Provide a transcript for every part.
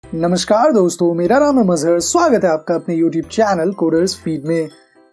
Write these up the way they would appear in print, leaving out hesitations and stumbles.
नमस्कार दोस्तों, मेरा नाम है मजहर। स्वागत है आपका अपने YouTube चैनल कोडर्स फीड में।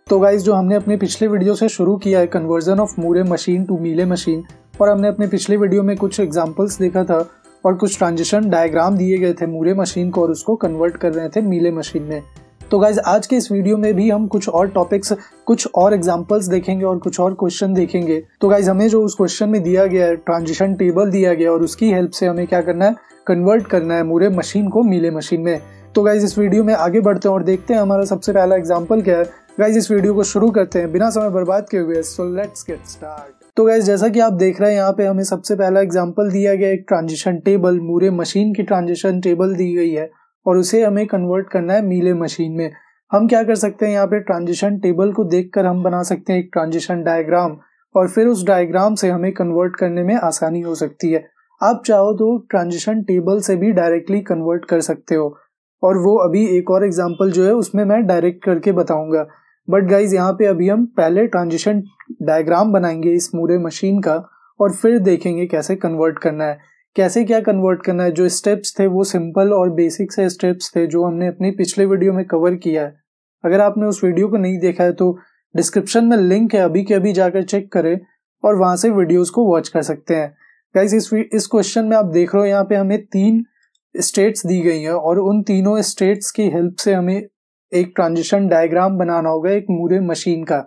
तो गाइज, जो हमने अपने पिछले वीडियो से शुरू किया है conversion of Moore machine to Mealy machine, और हमने अपने पिछले वीडियो में कुछ एग्जांपल्स देखा था और कुछ ट्रांजिशन डायग्राम दिए गए थे मूरे मशीन को और उसको कन्वर्ट कर रहे थे मीले मशीन में। तो गाइज, आज के इस वीडियो में भी हम कुछ और टॉपिक्स, कुछ और एग्जांपल्स देखेंगे और कुछ और क्वेश्चन देखेंगे। तो गाइज, हमें जो उस क्वेश्चन में दिया गया है, ट्रांजिशन टेबल दिया गया और उसकी हेल्प से हमें क्या करना है, कन्वर्ट करना है मूरे मशीन को मीले मशीन में। तो गाइज, इस वीडियो में आगे बढ़ते हैं और देखते हैं हमारा सबसे पहला एग्जांपल क्या है। गाइज, इस वीडियो को शुरू करते हैं बिना समय बर्बाद किए हुए। So let's get start. तो गाइज, जैसा कि आप देख रहे हैं, यहाँ पे हमें सबसे पहला एग्जांपल दिया गया एक ट्रांजिशन टेबल, मूरे मशीन की ट्रांजिशन टेबल दी गई है और उसे हमें कन्वर्ट करना है मीले मशीन में। हम क्या कर सकते हैं, यहाँ पे ट्रांजिशन टेबल को देखकर हम बना सकते हैं एक ट्रांजिशन डायग्राम और फिर उस डायग्राम से हमें कन्वर्ट करने में आसानी हो सकती है। आप चाहो तो ट्रांजिशन टेबल से भी डायरेक्टली कन्वर्ट कर सकते हो, और वो अभी एक और एग्जांपल जो है उसमें मैं डायरेक्ट करके बताऊंगा। बट गाइज, यहाँ पे अभी हम पहले ट्रांजिशन डायग्राम बनाएंगे इस मूरे मशीन का और फिर देखेंगे कैसे कन्वर्ट करना है, कैसे क्या कन्वर्ट करना है। जो स्टेप्स थे वो सिंपल और बेसिक से स्टेप्स थे जो हमने अपने पिछले वीडियो में कवर किया है। अगर आपने उस वीडियो को नहीं देखा है तो डिस्क्रिप्शन में लिंक है, अभी के अभी जाकर चेक करें और वहां से वीडियोस को वॉच कर सकते हैं। गाइस, इस क्वेश्चन में आप देख रहे हो यहाँ पे हमें 3 स्टेट्स दी गई हैं और उन तीनों स्टेट्स की हेल्प से हमें एक ट्रांजिशन डायग्राम बनाना होगा एक मूरे मशीन का।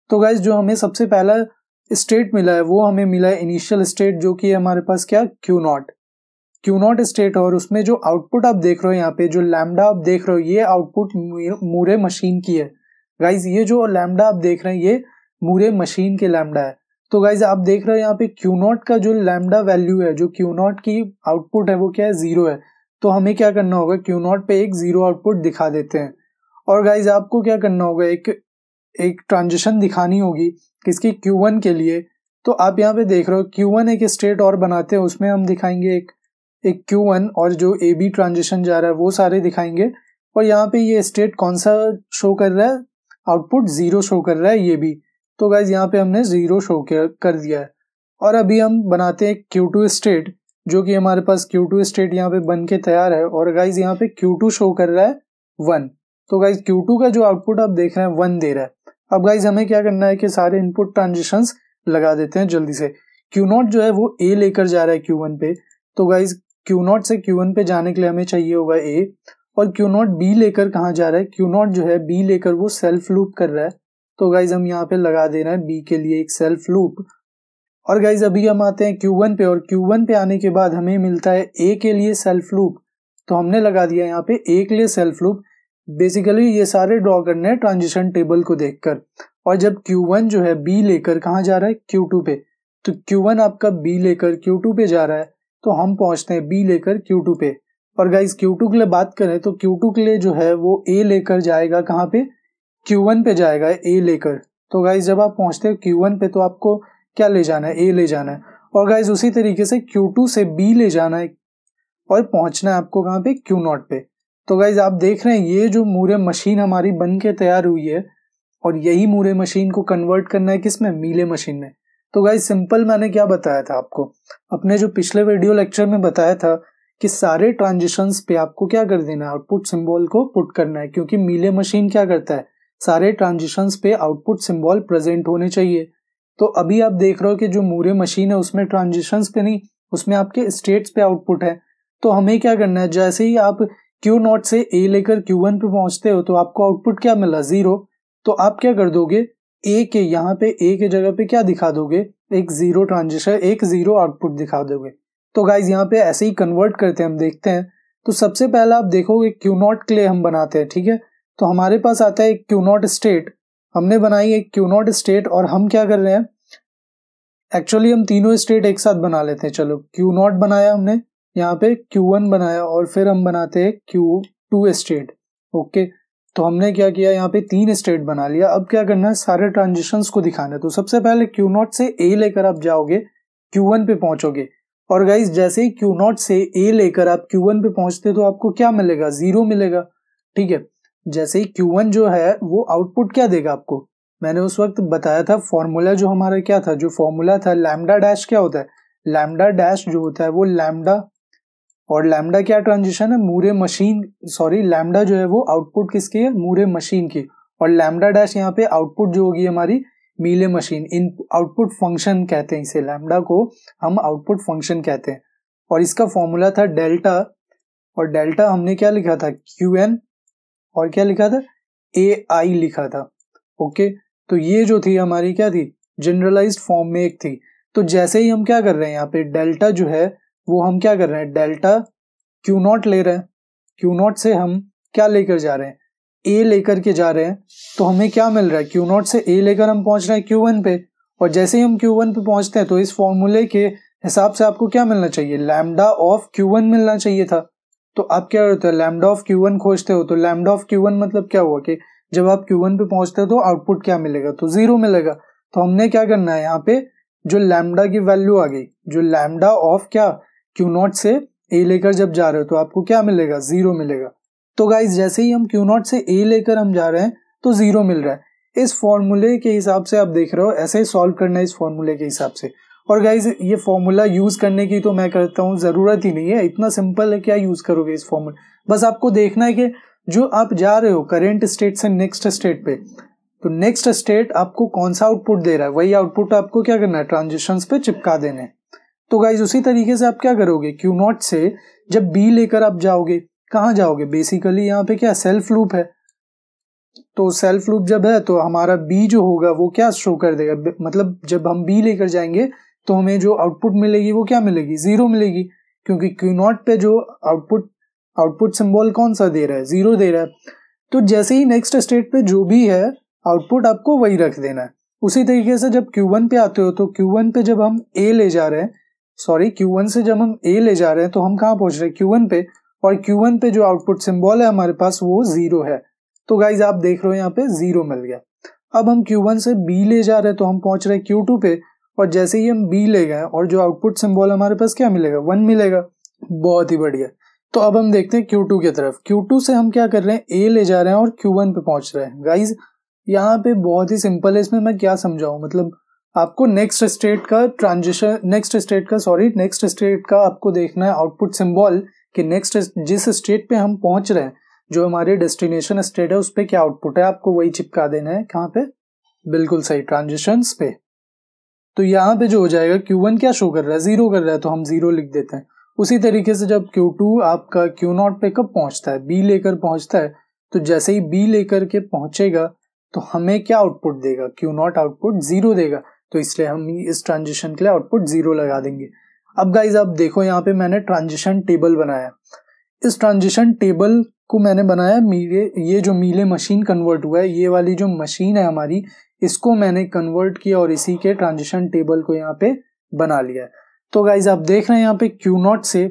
तो गाइस, जो हमें सबसे पहला स्टेट मिला है वो हमें मिला है इनिशियल स्टेट, जो कि हमारे पास क्या, क्यू नॉट स्टेट। और उसमें जो आउटपुट आप देख रहे हो यहाँ पे, जो लैम्डा आप देख रहे हो, ये आउटपुट मूरे मशीन की है। गाइज, ये जो लैम्डा आप देख रहे हैं ये मूरे मशीन के लैम्डा है। तो गाइज, आप देख रहे हो यहाँ पे क्यू नॉट का जो लैम्डा वैल्यू है, जो क्यू नॉट की आउटपुट है वो क्या है, 0 है। तो हमें क्या करना होगा, क्यू नॉट पे एक 0 आउटपुट दिखा देते हैं। और गाइज, आपको क्या करना होगा, एक ट्रांजिशन दिखानी होगी किसकी, Q1 के लिए। तो आप यहाँ पे देख रहे हो Q1 एक स्टेट और बनाते हैं, उसमें हम दिखाएंगे एक Q1 और जो AB ट्रांजिशन जा रहा है वो सारे दिखाएंगे। और यहाँ पे ये स्टेट कौन सा शो कर रहा है, आउटपुट 0 शो कर रहा है ये भी। तो गाइज, यहाँ पे हमने 0 शो कर दिया है। और अभी हम बनाते हैं Q2 स्टेट, जो कि हमारे पास Q2 स्टेट यहाँ पे बन के तैयार है। और गाइज, यहाँ पे Q2 शो कर रहा है 1। तो गाइज, Q2 का जो आउटपुट आप देख रहे हैं 1 दे रहा है। अब गाइज, हमें क्या करना है कि सारे इनपुट ट्रांजिशंस लगा देते हैं जल्दी से। Q0 जो है वो A लेकर जा रहा है Q1 पे। तो गाइज, Q0 से Q1 पे जाने के लिए हमें चाहिए होगा A, और Q0 B लेकर कहाँ जा रहा है, Q0 जो है B लेकर वो सेल्फ लूप कर रहा है। तो गाइज, हम यहाँ पे लगा दे रहे हैं B के लिए एक सेल्फ लूप। और गाइज, अभी हम आते हैं Q1 पे, और Q1 पे आने के बाद हमें मिलता है A के लिए सेल्फ लूप। तो हमने लगा दिया यहाँ पे A के लिए सेल्फ लूप। बेसिकली ये सारे ड्रॉ करने हैं ट्रांजिशन टेबल को देखकर। और जब Q1 जो है B लेकर कहाँ जा रहा है, Q2 पे, तो Q1 आपका B लेकर Q2 पे जा रहा है, तो हम पहुंचते हैं B लेकर Q2 पे। और गाइज, Q2 के लिए बात करें तो Q2 के लिए जो है वो A लेकर जाएगा कहाँ पे, Q1 पे जाएगा A लेकर। तो गाइज, जब आप पहुंचते हो Q1 पे तो आपको क्या ले जाना है, A ले जाना है। और गाइज, उसी तरीके से Q2 से B ले जाना है और पहुंचना है आपको कहाँ पे, Q0 पे। तो गाइज, आप देख रहे हैं ये जो मूरे मशीन हमारी बन के तैयार हुई है और यही मूरे मशीन को कन्वर्ट करना है किसमें, मीले मशीन में। तो गाइज, सिंपल मैंने क्या बताया था आपको अपने जो पिछले वीडियो लेक्चर में बताया था कि सारे ट्रांजिशंस पे आपको क्या कर देना है, आउटपुट सिंबल को पुट करना है, क्योंकि मीले मशीन क्या करता है, सारे ट्रांजिशंस पे आउटपुट सिंबल प्रेजेंट होने चाहिए। तो अभी आप देख रहे हो कि जो मूरे मशीन है उसमें ट्रांजिशंस पे नहीं, उसमें आपके स्टेट्स पे आउटपुट है। तो हमें क्या करना है, जैसे ही आप Q0 से A लेकर Q1 पे पहुंचते हो तो आपको आउटपुट क्या मिला, 0। तो आप क्या कर दोगे, A के यहाँ पे A के जगह पे क्या दिखा दोगे, एक 0 ट्रांजिशन, एक 0 आउटपुट दिखा दोगे। तो गाइज, यहाँ पे ऐसे ही कन्वर्ट करते हैं, हम देखते हैं। तो सबसे पहला आप देखोगे Q0 के लिए हम बनाते हैं, ठीक है। तो हमारे पास आता है एक Q0 स्टेट, हमने बनाई एक Q0 स्टेट। और हम क्या कर रहे हैं, एक्चुअली हम तीनों स्टेट एक साथ बना लेते हैं। चलो, Q0 बनाया हमने, यहाँ पे Q1 बनाया और फिर हम बनाते हैं Q2 स्टेट। ओके, तो हमने क्या किया, यहाँ पे 3 स्टेट बना लिया। अब क्या करना है, सारे ट्रांजिशंस को दिखाना है। तो सबसे पहले Q0 से A लेकर आप जाओगे, Q1 पे पहुंचोगे। और गाइज, जैसे ही Q0 से A लेकर आप Q1 पे पहुंचते तो आपको क्या मिलेगा, 0 मिलेगा, ठीक है। जैसे ही Q1 जो है वो आउटपुट क्या देगा आपको, मैंने उस वक्त बताया था फॉर्मूला जो हमारा क्या था, जो फॉर्मूला था लैम्डा डैश क्या होता है, लैम्डा डैश जो होता है वो लैम्डा और लैम्डा क्या ट्रांजिशन है, मूरे मशीन, सॉरी लैम्डा जो है वो आउटपुट किसकी है, मूरे मशीन की, और लैम्डा डैश यहाँ पे आउटपुट जो होगी हमारी मीले मशीन, इन आउटपुट फंक्शन कहते हैं इसे, लैम्डा को हम आउटपुट फंक्शन कहते हैं। और इसका फॉर्मूला था डेल्टा, और डेल्टा हमने क्या लिखा था, क्यूएन, और क्या लिखा था, ए आई लिखा था। ओके, तो ये जो थी हमारी क्या थी, जनरलाइज्ड फॉर्म में एक थी। तो जैसे ही हम क्या कर रहे हैं यहाँ पे डेल्टा जो है वो हम क्या कर रहे हैं, डेल्टा क्यू नॉट ले रहे हैं, क्यू नॉट से हम क्या लेकर जा रहे हैं, ए लेकर के जा रहे हैं। तो हमें क्या मिल रहा है, क्यू नॉट से ए लेकर हम पहुंच रहे हैं क्यू1 पे, और जैसे ही हम क्यू1 पे पहुंचते हैं तो इस फॉर्मूले के हिसाब से आपको क्या मिलना चाहिए, लैम्डा ऑफ क्यू1 मिलना चाहिए था। तो आप क्या करते हो, लैम्डा ऑफ क्यू1 खोजते हो, तो लैम्डा ऑफ क्यू1 मतलब क्या हुआ कि जब आप क्यू1 पे पहुंचते हो तो आउटपुट क्या मिलेगा, तो 0 मिलेगा। तो हमने क्या करना है, यहाँ पे जो लैम्डा की वैल्यू आ गई, जो लैम्डा ऑफ क्या क्यू नॉट से ए लेकर जब जा रहे हो तो आपको क्या मिलेगा, 0 मिलेगा। तो गाइज जैसे ही हम क्यू नॉट से ए लेकर हम जा रहे हैं तो 0 मिल रहा है। इस फॉर्मूले के हिसाब से आप देख रहे हो, ऐसे ही सॉल्व करना है इस फॉर्मूले के हिसाब से। और गाइज ये फॉर्मूला यूज करने की तो मैं करता हूँ जरूरत ही नहीं है, इतना सिंपल है, क्या यूज करोगे इस फॉर्मूला, बस आपको देखना है कि जो आप जा रहे हो करेंट स्टेट से नेक्स्ट स्टेट पे, तो नेक्स्ट स्टेट आपको कौन सा आउटपुट दे रहा है, वही आउटपुट आपको क्या करना है, ट्रांजिशंस पे चिपका देने। तो गाइज उसी तरीके से आप क्या करोगे, क्यू नॉट से जब बी लेकर आप जाओगे, कहाँ जाओगे, बेसिकली यहाँ पे क्या सेल्फ लूप है, तो सेल्फ लूप जब है तो हमारा बी जो होगा वो क्या शो कर देगा, मतलब जब हम बी लेकर जाएंगे तो हमें जो आउटपुट मिलेगी वो क्या मिलेगी, 0 मिलेगी, क्योंकि क्यू नॉट पे जो आउटपुट सिंबल कौन सा दे रहा है, 0 दे रहा है। तो जैसे ही नेक्स्ट स्टेट पे जो भी है आउटपुट आपको वही रख देना है। उसी तरीके से जब Q1 पे आते हो तो Q1 पे जब हम A ले जा रहे हैं, सॉरी Q1 से जब हम A ले जा रहे हैं तो हम कहाँ पहुंच रहे हैं, Q1 पे, और Q1 पे जो आउटपुट सिंबल है हमारे पास वो 0 है। तो गाइज आप देख रहे हो यहाँ पे 0 मिल गया। अब हम Q1 से B ले जा रहे हैं तो हम पहुंच रहे हैं Q2 पे, और जैसे ही हम B ले गए और जो आउटपुट सिंबल हमारे पास क्या मिलेगा, 1 मिलेगा। बहुत ही बढ़िया। तो अब हम देखते हैं Q2 की तरफ। Q2 से हम क्या कर रहे हैं, A ले जा रहे हैं और Q1 पे पहुंच रहे हैं। गाइज यहाँ पे बहुत ही सिंपल है, इसमें मैं क्या समझाऊं, मतलब आपको नेक्स्ट स्टेट का आपको देखना है आउटपुट सिंबल कि नेक्स्ट जिस स्टेट पे हम पहुंच रहे हैं, जो हमारे डेस्टिनेशन स्टेट है उस पे क्या आउटपुट है, आपको वही चिपका देना है। कहाँ पे, बिल्कुल सही, ट्रांजिशंस पे। तो यहाँ पे जो हो जाएगा, Q1 क्या शो कर रहा है, 0 कर रहा है, तो हम 0 लिख देते हैं। उसी तरीके से जब Q2 आपका Q0 पे कब पहुंचता है, B लेकर पहुंचता है, तो जैसे ही B लेकर के पहुंचेगा तो हमें क्या आउटपुट देगा, Q0 आउटपुट 0 देगा, तो इसलिए हम इस ट्रांजिशन के लिए आउटपुट 0 लगा देंगे। अब गाइज आप देखो यहाँ पे मैंने ट्रांजिशन टेबल बनाया। इस ट्रांजिशन टेबल को मैंने बनाया ये जो मीले मशीन कन्वर्ट हुआ है, ये वाली जो मशीन है हमारी, इसको मैंने कन्वर्ट किया और इसी के ट्रांजिशन टेबल को यहाँ पे बना लिया है। तो गाइज आप देख रहे हैं यहाँ पे Q0 से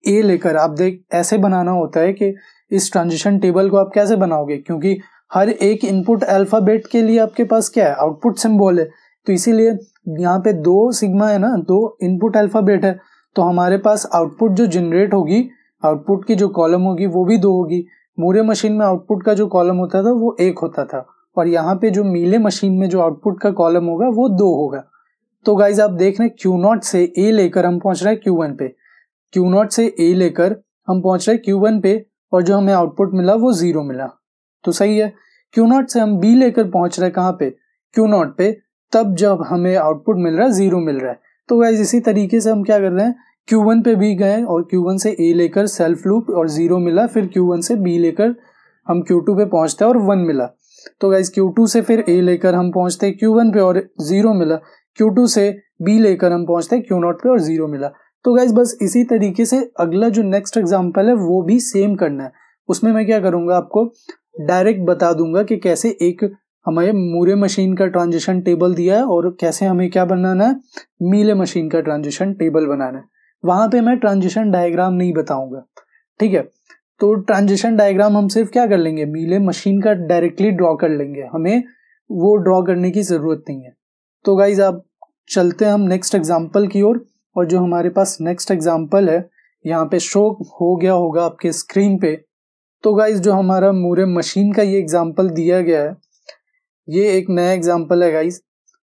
A लेकर, आप देख ऐसे बनाना होता है कि इस ट्रांजिशन टेबल को आप कैसे बनाओगे, क्योंकि हर एक इनपुट अल्फाबेट के लिए आपके पास क्या है, आउटपुट सिंबल है, तो इसीलिए यहाँ पे 2 सिग्मा है ना, 2 इनपुट अल्फाबेट है, तो हमारे पास आउटपुट जो जनरेट होगी, आउटपुट की जो कॉलम होगी वो भी 2 होगी। मूरे मशीन में आउटपुट का जो कॉलम होता था वो 1 होता था, और यहाँ पे जो मीले मशीन में जो आउटपुट का कॉलम होगा वो 2 होगा। तो गाइज आप देख रहे हैं Q0 से A लेकर हम पहुंच रहे हैं Q1 पे, Q0 से A लेकर हम पहुंच रहे हैं Q1 पे, और जो हमें आउटपुट मिला वो 0 मिला, तो सही है। Q0 से हम B लेकर पहुंच रहे हैं कहाँ पे, Q0 पे, तब जब हमें आउटपुट मिल रहा है 0 मिल रहा है। तो गाइज इसी तरीके से हम क्या कर रहे हैं, Q1 पे भी गए और Q1 से A लेकर सेल्फ लूप और 0 मिला, फिर Q1 से B लेकर हम Q2 पे पहुंचते हैं और 1 मिला। तो गाइज Q2 से फिर A लेकर हम पहुंचते हैं Q1 पे और 0 मिला, Q2 से B लेकर हम पहुंचते हैं Q0 पे और 0 मिला। तो गाइज बस इसी तरीके से अगला जो नेक्स्ट एग्जांपल है वो भी सेम करना है। उसमें मैं क्या करूंगा, आपको डायरेक्ट बता दूंगा कि कैसे एक हमारे मूरे मशीन का ट्रांजिशन टेबल दिया है और कैसे हमें क्या बनाना है, मीले मशीन का ट्रांजिशन टेबल बनाना है। वहां पे मैं ट्रांजिशन डायग्राम नहीं बताऊंगा, ठीक है। तो ट्रांजिशन डायग्राम हम सिर्फ क्या कर लेंगे, मीले मशीन का डायरेक्टली ड्रॉ कर लेंगे, हमें वो ड्रॉ करने की जरूरत नहीं है। तो गाइज आप चलते हैं हम नेक्स्ट एग्जाम्पल की ओर, और जो हमारे पास नेक्स्ट एग्जाम्पल है यहाँ पे शो हो गया होगा आपके स्क्रीन पे। तो गाइज जो हमारा मूरे मशीन का ये एग्जाम्पल दिया गया है, ये एक नया एग्जाम्पल है गाइज।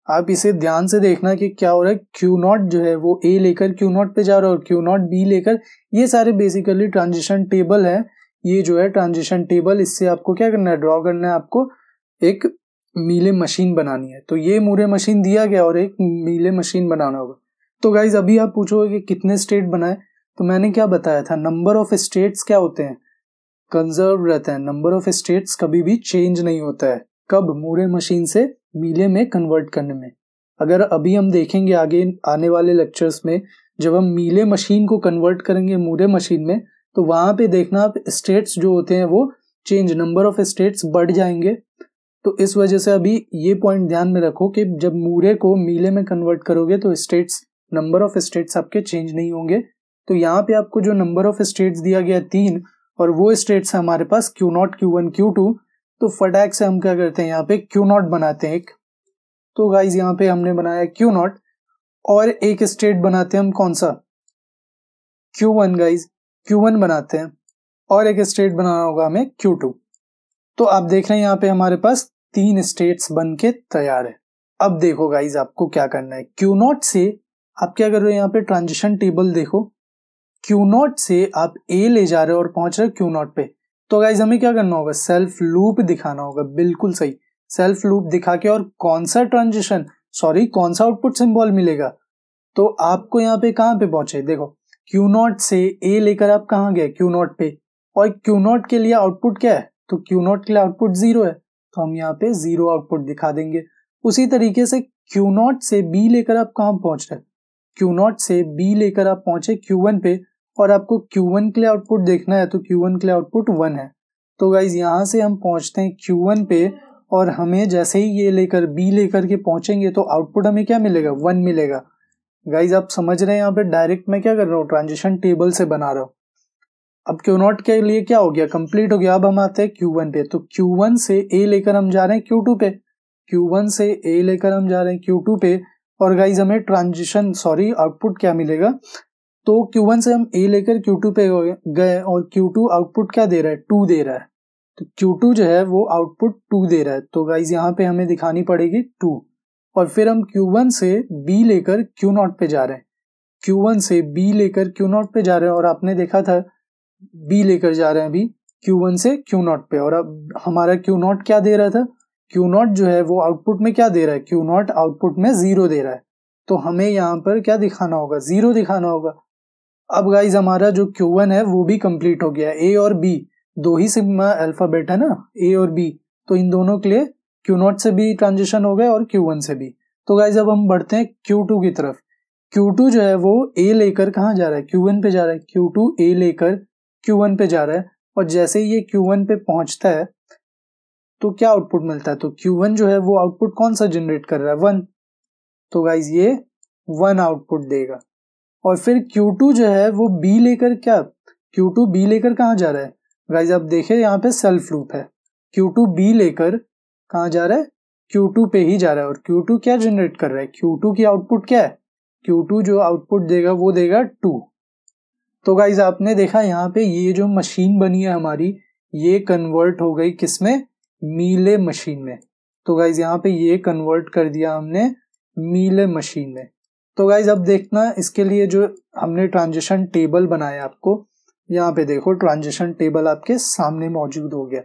आप इसे ध्यान से देखना कि क्या हो रहा है। Q0 जो है वो A लेकर Q0 पे जा रहा है और Q0 B लेकर, ये सारे बेसिकली ट्रांजिशन टेबल है। ये जो है ट्रांजिशन टेबल, इससे आपको क्या करना है, ड्रॉ करना है, आपको एक मीले मशीन बनानी है। तो ये मूरे मशीन दिया गया और एक मीले मशीन बनाना होगा। तो गाइज अभी आप पूछोगे कि कितने स्टेट बनाए, तो मैंने क्या बताया था, नंबर ऑफ स्टेट्स क्या होते हैं, कंजर्व रहता है। नंबर ऑफ स्टेट्स कभी भी चेंज नहीं होता है। कब, मूरे मशीन से मीले में कन्वर्ट करने में। अगर अभी हम देखेंगे आगे आने वाले लेक्चर्स में, जब हम मीले मशीन को कन्वर्ट करेंगे मूरे मशीन में, तो वहां पे देखना आप स्टेट्स जो होते हैं वो चेंज, नंबर ऑफ स्टेट्स बढ़ जाएंगे। तो इस वजह से अभी ये पॉइंट ध्यान में रखो कि जब मूरे को मीले में कन्वर्ट करोगे तो स्टेट्स, नंबर ऑफ स्टेट्स आपके चेंज नहीं होंगे। तो यहाँ पे आपको जो नंबर ऑफ स्टेट्स दिया गया 3, और वो स्टेट्स है हमारे पास Q0, Q1, Q2। तो फटाक से हम क्या करते हैं, यहाँ पे Q0 बनाते हैं एक। तो गाइज यहाँ पे हमने बनाया Q0 और एक स्टेट बनाते हैं हम, कौन सा, Q1। गाइज Q1 बनाते हैं और एक स्टेट बनाना होगा हमें Q2। तो आप देख रहे हैं यहाँ पे हमारे पास 3 स्टेट्स बन के तैयार है। अब देखो गाइज आपको क्या करना है, Q0 से आप क्या कर रहे हो, यहाँ पे ट्रांजिशन टेबल देखो, Q0 से आप A ले जा रहे हो और पहुंच रहे हो Q0 पे। तो गाइज हमें क्या करना होगा, सेल्फ लूप दिखाना होगा, बिल्कुल सही, सेल्फ लूप दिखा के। और कौन सा ट्रांजिशन, सॉरी कौन सा आउटपुट सिंबल मिलेगा, तो आपको यहाँ पे कहाँ पे पहुंचे, देखो Q0 से A लेकर आप कहाँ गए, Q0 पे, और Q0 के लिए आउटपुट क्या है, तो Q0 के लिए आउटपुट 0 है, तो हम यहाँ पे 0 आउटपुट दिखा देंगे। उसी तरीके से Q0 से B लेकर आप कहाँ पहुंच रहे, Q0 से B लेकर आप पहुंचे Q1 पे, और आपको Q1 के लिए आउटपुट देखना है, तो Q1 के लिए आउटपुट 1 है। तो गाइज यहाँ से हम पहुंचते हैं Q1 पे, और हमें जैसे ही ये लेकर B लेकर के पहुंचेंगे तो आउटपुट हमें क्या मिलेगा, 1 मिलेगा। गाइज आप समझ रहे हैं, यहाँ पे डायरेक्ट मैं क्या कर रहा हूँ, ट्रांजिशन टेबल से बना रहा हूँ। अब Q0 के लिए क्या हो गया, कंप्लीट हो गया। अब हम आते हैं Q1 पे, तो Q1 से A लेकर हम जा रहे हैं Q2 पे, Q1 से A लेकर हम जा रहे हैं Q2 पे। और गाइज हमें ट्रांजिशन, सॉरी आउटपुट क्या मिलेगा, तो Q1 से हम A लेकर Q2 पे गए और Q2 आउटपुट क्या दे रहा है, 2 दे रहा है। तो Q2 जो है वो आउटपुट 2 दे रहा है। तो गाइज यहाँ पे हमें दिखानी पड़ेगी 2। और फिर हम Q1 से B लेकर Q0 पे जा रहे हैं, Q1 से B लेकर Q0 पे जा रहे हैं, और आपने देखा था B लेकर जा रहे हैं अभी Q1 से Q0 पे। और अब हमारा Q0 क्या दे रहा था, Q0 जो है वो आउटपुट में क्या दे रहा है, Q0 आउटपुट में 0 दे रहा है। तो हमें यहाँ पर क्या दिखाना होगा, 0 दिखाना होगा। अब गाइज हमारा जो Q1 है वो भी कंप्लीट हो गया। A और B दो ही सिग्मा अल्फाबेट है ना, A और B, तो इन दोनों के लिए Q0 से भी ट्रांजिशन हो गया और Q1 से भी। तो गाइज अब हम बढ़ते हैं Q2 की तरफ। Q2 जो है वो A लेकर कहाँ जा रहा है, Q1 पे जा रहा है। Q2 A लेकर Q1 पे जा रहा है, और जैसे ही ये Q1 पे पहुंचता है तो क्या आउटपुट मिलता है, तो Q1 जो है वो आउटपुट कौन सा जनरेट कर रहा है, 1। तो गाइज ये 1 आउटपुट देगा। और फिर Q2 जो है वो B लेकर क्या, Q2 B लेकर कहाँ जा रहा है, गाइज आप देखें यहाँ पे सेल्फ लूप है, Q2 B लेकर कहाँ जा रहा है, Q2 पे ही जा रहा है। और Q2 क्या जनरेट कर रहा है, Q2 की आउटपुट क्या है, Q2 जो आउटपुट देगा वो देगा 2। तो गाइज आपने देखा यहाँ पे ये जो मशीन बनी है हमारी, ये कन्वर्ट हो गई किसमें, मीले मशीन में। तो गाइज यहाँ पे ये कन्वर्ट कर दिया हमने मीले मशीन में। तो गाइज अब देखना इसके लिए जो हमने ट्रांजिशन टेबल बनाया, आपको यहाँ पे देखो ट्रांजिशन टेबल आपके सामने मौजूद हो गया।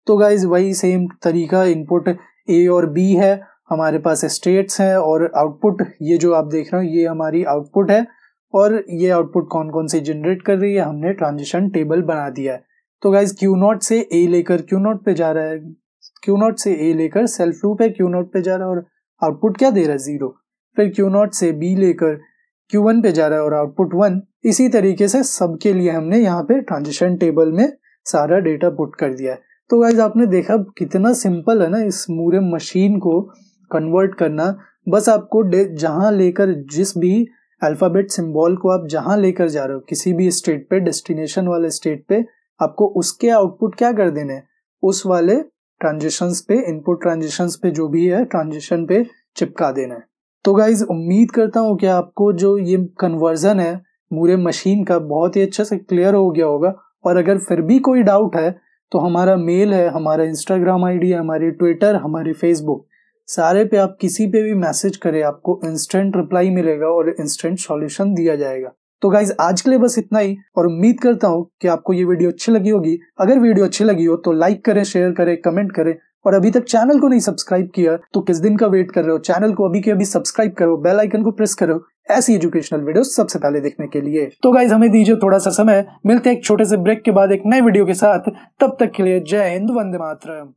तो गाइज वही सेम तरीका, इनपुट A और B है, हमारे पास स्टेट्स हैं, और आउटपुट ये जो आप देख रहे हो ये हमारी आउटपुट है, और ये आउटपुट कौन कौन से जनरेट कर रही है हमने ट्रांजिशन टेबल बना दिया है। तो गाइज Q0 से A लेकर Q0 पे जा रहा है, Q0 से A लेकर सेल्फ लूप है Q0 पे जा रहा है और आउटपुट क्या दे रहा है, 0। फिर Q0 से B लेकर Q1 पे जा रहा है और आउटपुट 1। इसी तरीके से सबके लिए हमने यहाँ पे ट्रांजिशन टेबल में सारा डेटा पुट कर दिया है। तो गाइज आपने देखा कितना सिंपल है ना इस पूरे मशीन को कन्वर्ट करना। बस आपको जहां लेकर, जिस भी अल्फाबेट सिंबल को आप जहां लेकर जा रहे हो किसी भी स्टेट पे, डेस्टिनेशन वाले स्टेट पे, आपको उसके आउटपुट क्या कर देने हैं, उस वाले ट्रांजिशंस पे, इनपुट ट्रांजिशंस पे जो भी है ट्रांजिशन पे चिपका देना है। तो गाइज उम्मीद करता हूँ कि आपको जो ये कन्वर्जन है पूरे मशीन का बहुत ही अच्छे से क्लियर हो गया होगा। और अगर फिर भी कोई डाउट है तो हमारा मेल है, हमारा इंस्टाग्राम आईडी है, हमारी ट्विटर, हमारी फेसबुक, सारे पे आप किसी पे भी मैसेज करें, आपको इंस्टेंट रिप्लाई मिलेगा और इंस्टेंट सॉल्यूशन दिया जाएगा। तो गाइज आज के लिए बस इतना ही, और उम्मीद करता हूँ कि आपको ये वीडियो अच्छी लगी होगी। अगर वीडियो अच्छी लगी हो तो लाइक करें, शेयर करें, कमेंट करें, और अभी तक चैनल को नहीं सब्सक्राइब किया तो किस दिन का वेट कर रहे हो? चैनल को अभी के अभी सब्सक्राइब करो, बेल आइकन को प्रेस करो ऐसी एजुकेशनल वीडियो सबसे पहले देखने के लिए। तो गाइज हमें दीजिए थोड़ा सा समय, मिलते हैं एक छोटे से ब्रेक के बाद एक नए वीडियो के साथ। तब तक के लिए जय हिंद, वंदे मातरम।